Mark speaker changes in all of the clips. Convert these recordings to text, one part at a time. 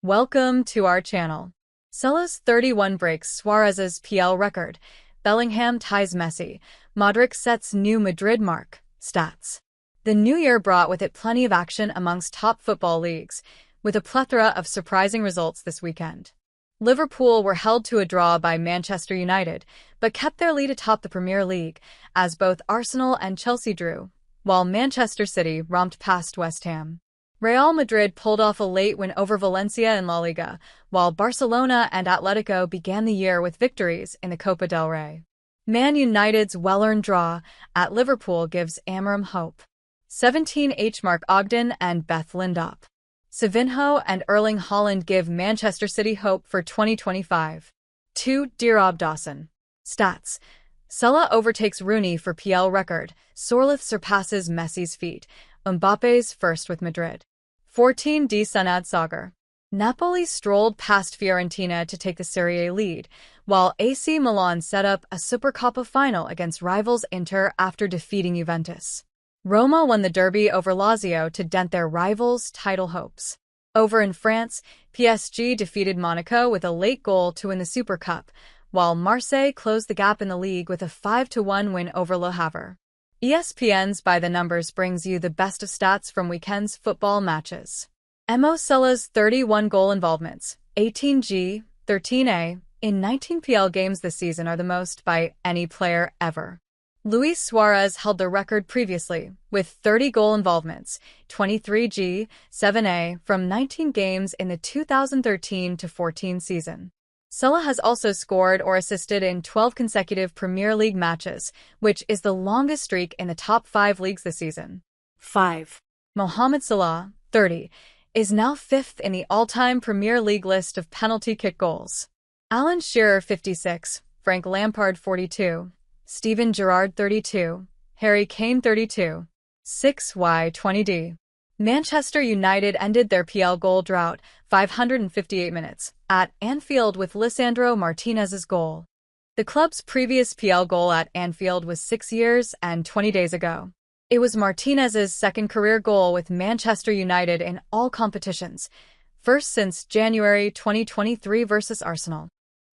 Speaker 1: Welcome to our channel. Salah's 31 breaks Suarez's PL record. Bellingham ties Messi. Modric sets new Madrid mark. Stats. The new year brought with it plenty of action amongst top football leagues, with a plethora of surprising results this weekend. Liverpool were held to a draw by Manchester United, but kept their lead atop the Premier League, as both Arsenal and Chelsea drew, while Manchester City romped past West Ham. Real Madrid pulled off a late win over Valencia in La Liga, while Barcelona and Atletico began the year with victories in the Copa del Rey. Man United's well-earned draw at Liverpool gives Amorim hope. 17H Mark Ogden and Beth Lindop. Savinho and Erling Haaland give Manchester City hope for 2025. 2. Rob Dawson. Stats. Salah overtakes Rooney for PL record. Sorloth surpasses Messi's feat. Mbappe's first with Madrid. 14. Sanad Sagar. Napoli strolled past Fiorentina to take the Serie A lead, while AC Milan set up a Supercoppa final against rivals Inter after defeating Juventus. Roma won the derby over Lazio to dent their rivals' title hopes. Over in France, PSG defeated Monaco with a late goal to win the Super Cup, while Marseille closed the gap in the league with a 5-1 win over Le Havre. ESPN's By the Numbers brings you the best of stats from weekend's football matches. Mo Salah's 31 goal involvements, 18G, 13A, in 19 PL games this season are the most by any player ever. Luis Suarez held the record previously, with 30 goal involvements, 23G, 7A, from 19 games in the 2013-14 season. Salah has also scored or assisted in 12 consecutive Premier League matches, which is the longest streak in the top 5 leagues this season. 5. Mohamed Salah, 30, is now 5th in the all-time Premier League list of penalty kick goals. Alan Shearer, 56, Frank Lampard, 42, Steven Gerrard, 32, Harry Kane, 32. 6Y 20D. Manchester United ended their PL goal drought, 558 minutes, at Anfield with Lisandro Martinez's goal. The club's previous PL goal at Anfield was 6 years and 20 days ago. It was Martinez's second career goal with Manchester United in all competitions, first since January 2023 versus Arsenal.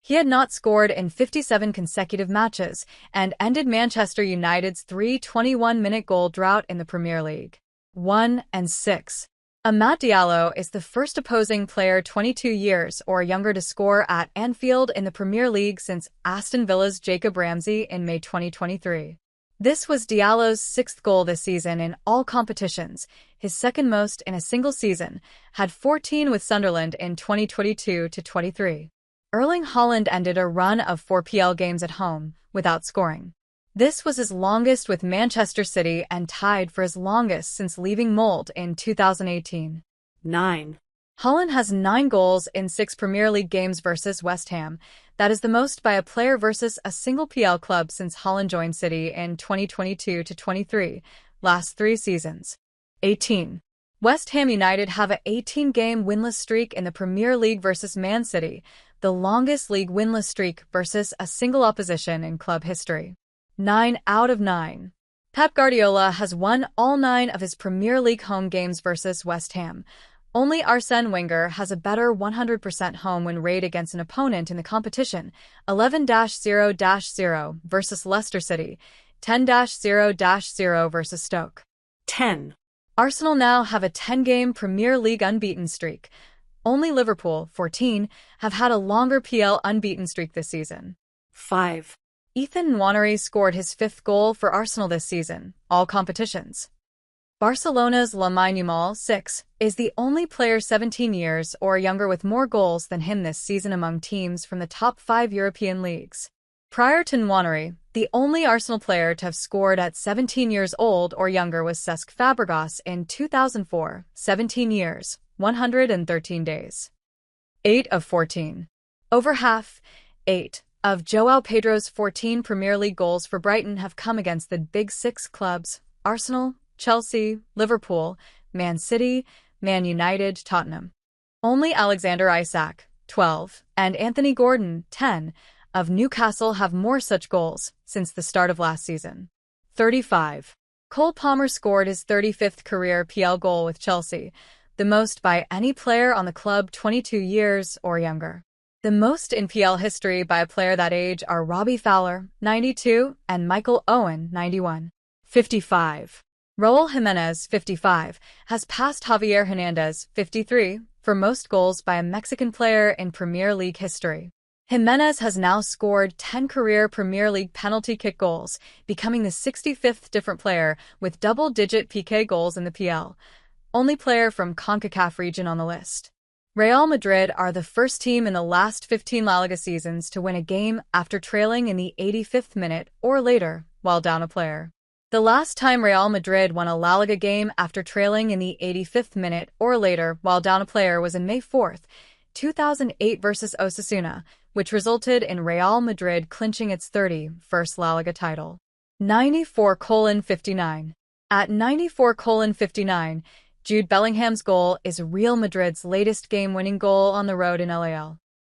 Speaker 1: He had not scored in 57 consecutive matches and ended Manchester United's 321-minute goal drought in the Premier League. 1 and 6. Ahmad Diallo is the first opposing player 22 years or younger to score at Anfield in the Premier League since Aston Villa's Jacob Ramsey in May 2023. This was Diallo's 6th goal this season in all competitions, his second most in a single season, had 14 with Sunderland in 2022-23. Erling Haaland ended a run of 4 PL games at home, without scoring. This was his longest with Manchester City and tied for his longest since leaving Molde in 2018. 9. Haaland has 9 goals in 6 Premier League games versus West Ham. That is the most by a player versus a single PL club since Haaland joined City in 2022-23, last 3 seasons. 18. West Ham United have a 18-game winless streak in the Premier League versus Man City, the longest league winless streak versus a single opposition in club history. 9 out of 9. Pep Guardiola has won all 9 of his Premier League home games versus West Ham. Only Arsene Wenger has a better 100% home win rate against an opponent in the competition, 11-0-0 versus Leicester City, 10-0-0 versus Stoke. 10. Arsenal now have a 10-game Premier League unbeaten streak. Only Liverpool, 14, have had a longer PL unbeaten streak this season. 5. Ethan Nwaneri scored his 5th goal for Arsenal this season, all competitions. Barcelona's Lamine Yamal, 6, is the only player 17 years or younger with more goals than him this season among teams from the top 5 European leagues. Prior to Nwaneri, the only Arsenal player to have scored at 17 years old or younger was Cesc Fabregas in 2004, 17 years, 113 days. 8 of 14. Over half, 8, of João Pedro's 14 Premier League goals for Brighton have come against the Big Six clubs, Arsenal, Chelsea, Liverpool, Man City, Man United, Tottenham. Only Alexander Isak, 12, and Anthony Gordon, 10, of Newcastle have more such goals since the start of last season. 35. Cole Palmer scored his 35th career PL goal with Chelsea, the most by any player on the club 22 years or younger. The most in PL history by a player that age are Robbie Fowler, 92, and Michael Owen, 91. 55. Raul Jimenez, 55, has passed Javier Hernandez, 53, for most goals by a Mexican player in Premier League history. Jimenez has now scored 10 career Premier League penalty kick goals, becoming the 65th different player with double-digit PK goals in the PL, only player from CONCACAF region on the list. Real Madrid are the first team in the last 15 La Liga seasons to win a game after trailing in the 85th minute or later while down a player. The last time Real Madrid won a La Liga game after trailing in the 85th minute or later while down a player was in May 4, 2008 versus Osasuna, which resulted in Real Madrid clinching its 31st La Liga title. 94:59. At 94:59, Jude Bellingham's goal is Real Madrid's latest game-winning goal on the road in LAL.